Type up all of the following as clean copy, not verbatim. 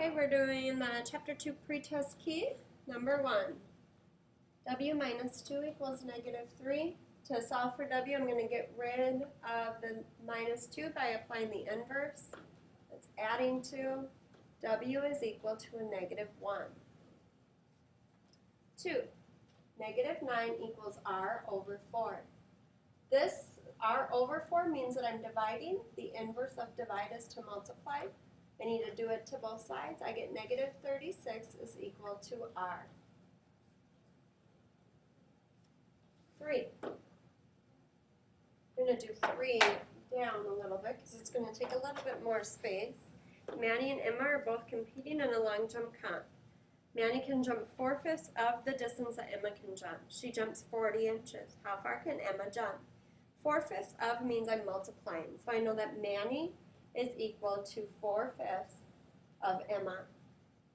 Okay, we're doing the chapter 2 pretest key, number 1. W minus 2 equals negative 3. To solve for W, I'm going to get rid of the minus 2 by applying the inverse. That's adding 2. W is equal to a negative 1. 2. Negative 9 equals R over 4. This R over 4 means that I'm dividing. The inverse of divide is to multiply. I need to do it to both sides. I get negative 36 is equal to R. 3. I'm going to do 3 down a little bit because it's going to take a little bit more space. Manny and Emma are both competing in a long jump comp. Manny can jump 4/5 of the distance that Emma can jump. She jumps 40 inches. How far can Emma jump? 4/5 of means I'm multiplying. So I know that Manny is equal to 4/5 of Emma.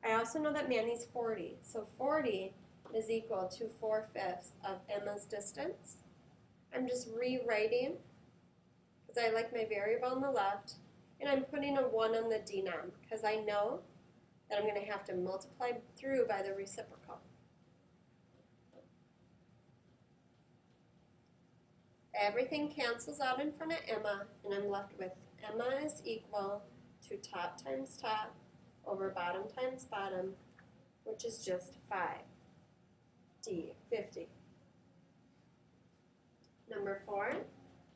I also know that Manny's 40. So 40 is equal to 4/5 of Emma's distance. I'm just rewriting because I like my variable on the left. And I'm putting a 1 on the denom because I know that I'm going to have to multiply through by the reciprocal. Everything cancels out in front of Emma, and I'm left with Emma is equal to top times top over bottom times bottom, which is just 5. D, 50. Number 4,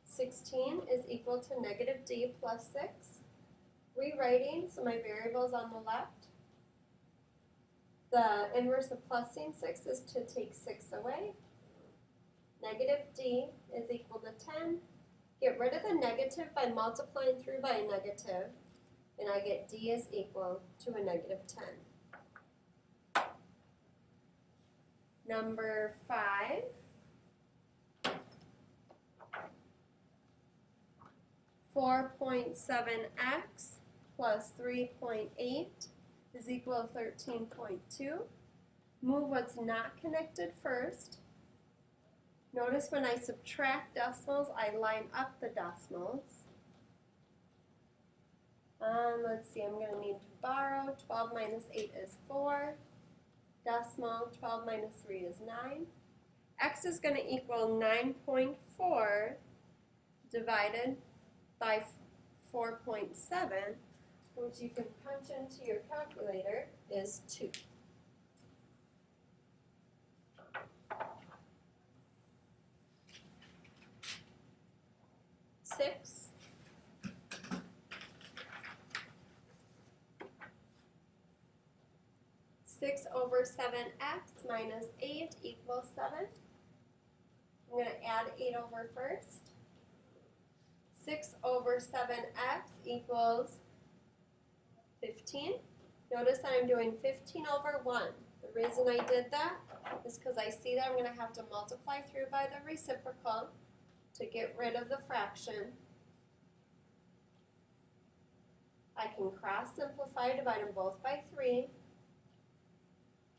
16 is equal to negative D plus 6. Rewriting, so my variable is on the left. The inverse of plusing 6 is to take 6 away. Negative D is equal to 10. Get rid of the negative by multiplying through by a negative, and I get D is equal to a negative 10. Number 5. (4.7x plus 3.8 is equal to 13.2. Move what's not connected first. Notice when I subtract decimals, I line up the decimals. Let's see, I'm going to need to borrow. 12 minus 8 is 4. Decimal, 12 minus 3 is 9. X is going to equal 9.4 divided by 4.7, which you can punch into your calculator, is 2. Six over 7x minus 8 equals 7. I'm going to add 8 over first. 6 over 7x equals 15. Notice that I'm doing 15 over 1. The reason I did that is because I see that I'm going to have to multiply through by the reciprocal to get rid of the fraction. I can cross simplify, divide them both by 3.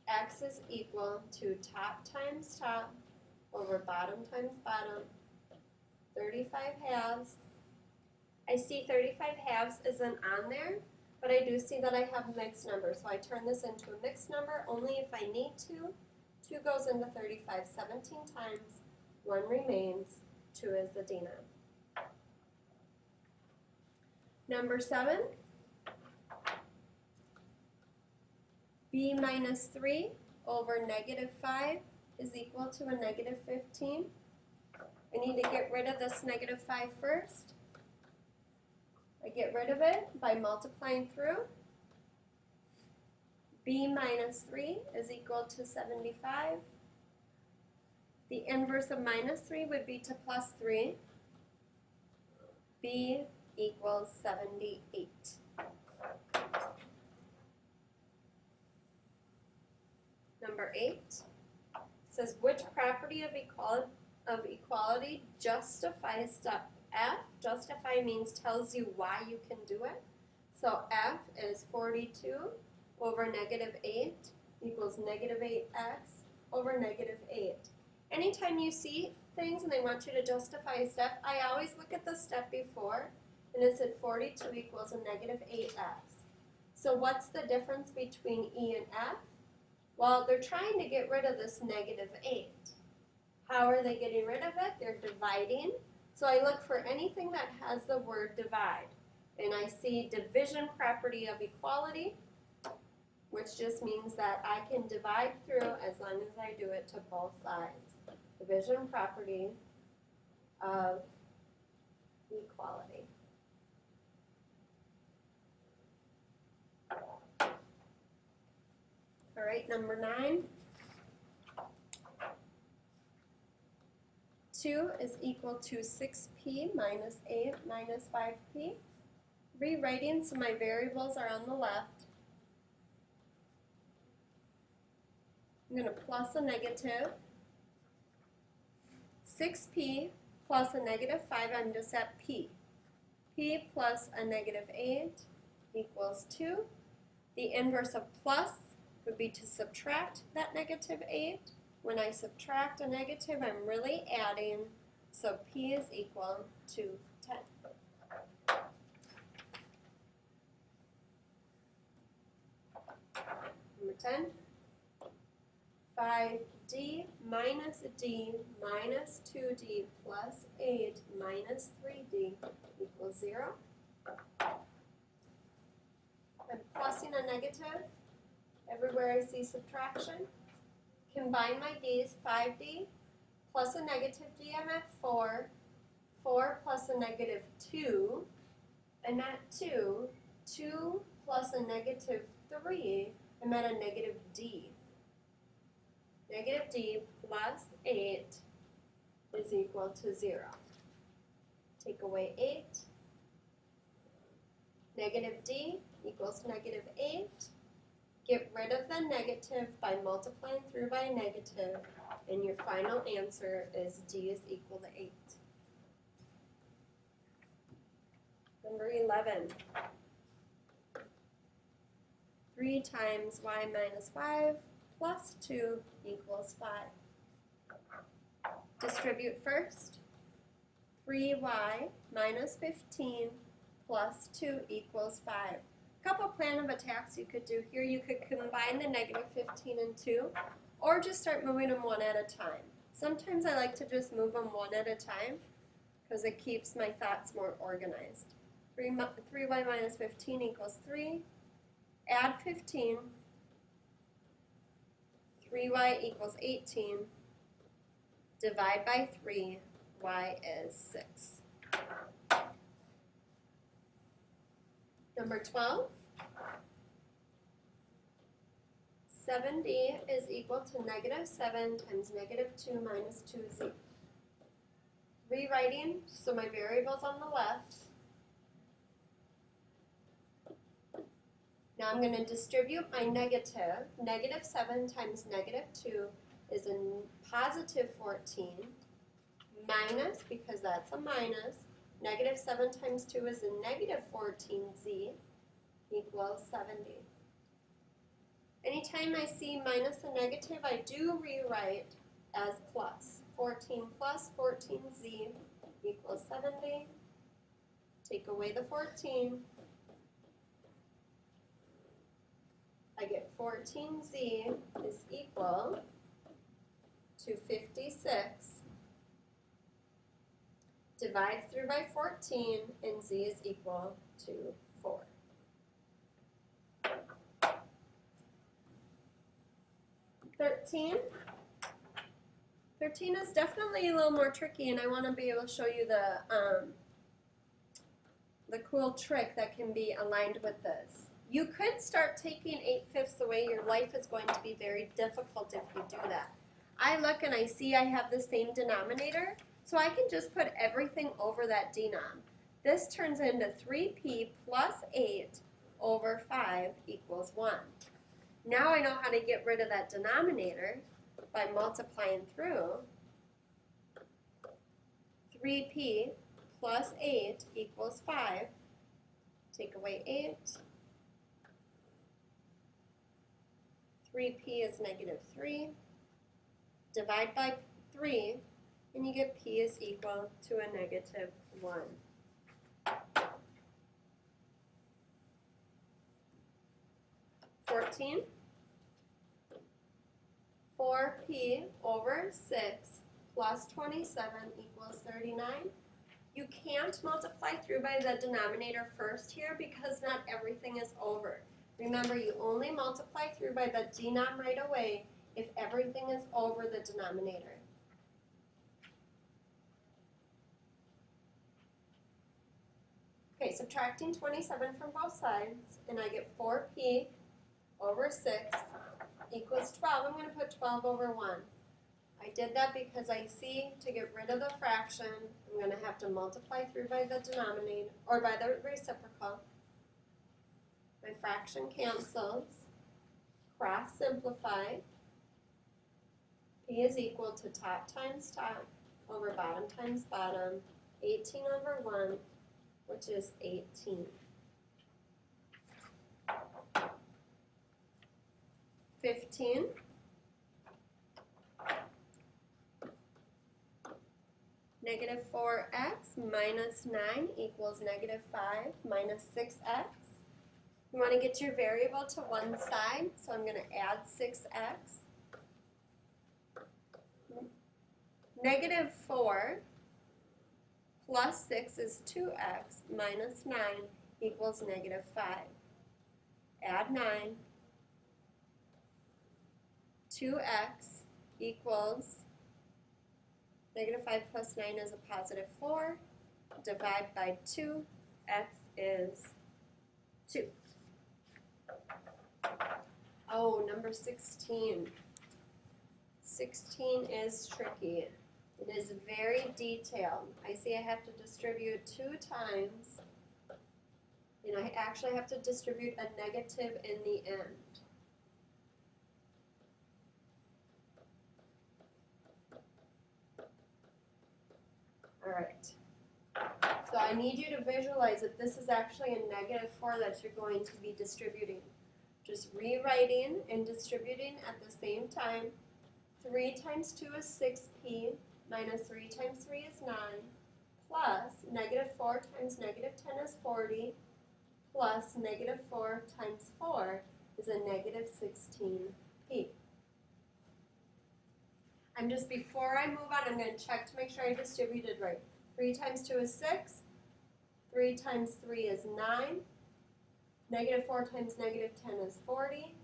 X is equal to top times top over bottom times bottom, 35 halves. I see 35 halves isn't on there, but I do see that I have mixed numbers, so I turn this into a mixed number only if I need to. 2 goes into 35 17 times, 1 remains, 2 is the denom. Number 7. B minus 3 over negative 5 is equal to a negative 15. I need to get rid of this negative 5 first. I get rid of it by multiplying through. B minus 3 is equal to 75. The inverse of minus 3 would be to plus 3. B equals 78. Number 8 says, which property of equality justifies step F? Justify means tells you why you can do it. So F is 42 over negative 8 equals negative 8x over negative 8. Anytime you see things and they want you to justify a step, I always look at the step before, and it said 42 equals a negative 8x. So what's the difference between E and F? Well, they're trying to get rid of this negative 8. How are they getting rid of it? They're dividing. So I look for anything that has the word divide. And I see division property of equality, which just means that I can divide through as long as I do it to both sides. Division property of equality. All right, number 9. 2 is equal to 6p minus 8 minus 5p. Rewriting, so my variables are on the left. I'm going to plus a negative. 6p plus a negative 5, I'm just at p. p plus a negative 8 equals 2. The inverse of plus would be to subtract that negative 8. When I subtract a negative, I'm really adding, so p is equal to 10. Number 10, 5d minus d minus 2d plus 8 minus 3d equals 0. I'm plussing a negative everywhere I see subtraction. Combine my d's, 5d plus a negative d, I'm at 4. 4 plus a negative 2, I'm at 2. 2 plus a negative 3, I'm at a negative d. Negative d plus 8 is equal to 0. Take away 8. Negative d equals negative 8. Get rid of the negative by multiplying through by negative, and your final answer is d is equal to 8. Number 11. 3 times y minus 5 plus 2 equals 5. Distribute first. 3y minus 15 plus 2 equals 5. Couple plan of attacks you could do here. You could combine the negative 15 and 2, or just start moving them one at a time. Sometimes I like to just move them one at a time because it keeps my thoughts more organized. 3y minus 15 equals 3. Add 15. 3y equals 18. Divide by 3. Y is 6. Number 12. 7d is equal to negative 7 times negative 2 minus 2z. Rewriting, so my variable's on the left. Now I'm going to distribute my negative. Negative 7 times negative 2 is a positive 14. Minus, because that's a minus, negative 7 times 2 is a negative 14z equals 70. Anytime I see minus a negative, I do rewrite as plus. 14 plus 14z equals 70. Take away the 14. I get 14z is equal to 56. Divide through by 14, and z is equal to 4. Thirteen is definitely a little more tricky, and I want to be able to show you the cool trick that can be aligned with this. You could start taking 8/5 away. Your life is going to be very difficult if you do that. I look and I see I have the same denominator, so I can just put everything over that denom. This turns into 3p plus 8 over 5 equals 1. Now I know how to get rid of that denominator by multiplying through. 3p plus 8 equals 5. Take away 8. 3p is negative 3. Divide by 3, and you get p is equal to a negative 1. 14. 4p over 6 plus 27 equals 39. You can't multiply through by the denominator first here because not everything is over. Remember, you only multiply through by the denom right away if everything is over the denominator. Okay, subtracting 27 from both sides, and I get 4p over 6 equals 12. I'm going to put 12 over 1. I did that because I see to get rid of the fraction, I'm going to have to multiply through by the denominator, or by the reciprocal. My fraction cancels. Cross simplify. P is equal to top times top over bottom times bottom. 18 over 1, which is 18. 15. Negative 4x minus 9 equals negative 5 minus 6x. You want to get your variable to one side, so I'm going to add 6x. Negative 4 plus 6 is 2x minus 9 equals negative 5. Add 9. 2x equals negative 5 plus 9 is a positive 4. Divide by 2. X is 2. Oh, number 16. 16 is tricky. It is very detailed. I see I have to distribute 2 times, and I actually have to distribute a negative in the end. All right. So I need you to visualize that this is actually a negative 4 that you're going to be distributing. Just rewriting and distributing at the same time. 3 times 2 is 6p, minus 3 times 3 is 9, plus negative 4 times negative 10 is 40, plus negative 4 times 4 is a negative 16p. Before I move on, I'm going to check to make sure I distributed right. 3 times 2 is 6, 3 times 3 is 9, negative 4 times negative 10 is 40,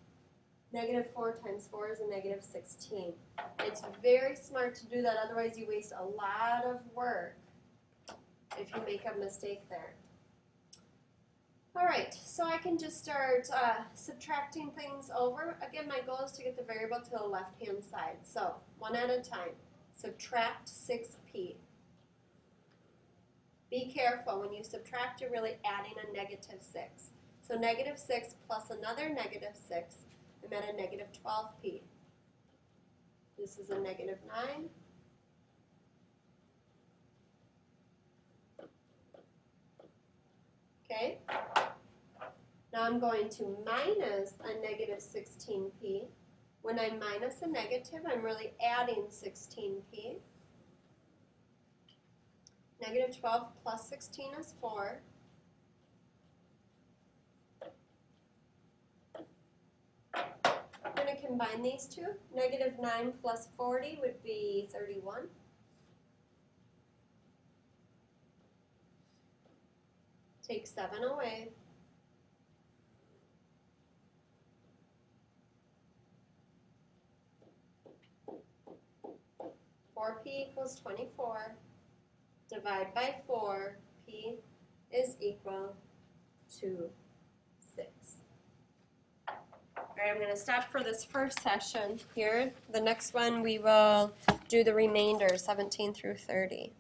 negative 4 times 4 is a negative 16. It's very smart to do that, otherwise you waste a lot of work if you make a mistake there. Alright, so I can just start subtracting things over. Again, my goal is to get the variable to the left-hand side. So, one at a time. Subtract 6p. Be careful, when you subtract, you're really adding a negative 6. So negative 6 plus another negative 6, I'm at a negative 12p. This is a negative 9. Okay? Now I'm going to minus a negative 16p. When I minus a negative, I'm really adding 16p. Negative 12 plus 16 is 4. I'm going to combine these two. Negative 9 plus 40 would be 31. Take 7 away. P equals 24. Divide by 4. P is equal to 6. All right, I'm going to stop for this first session here. The next one we will do the remainder, 17 through 30.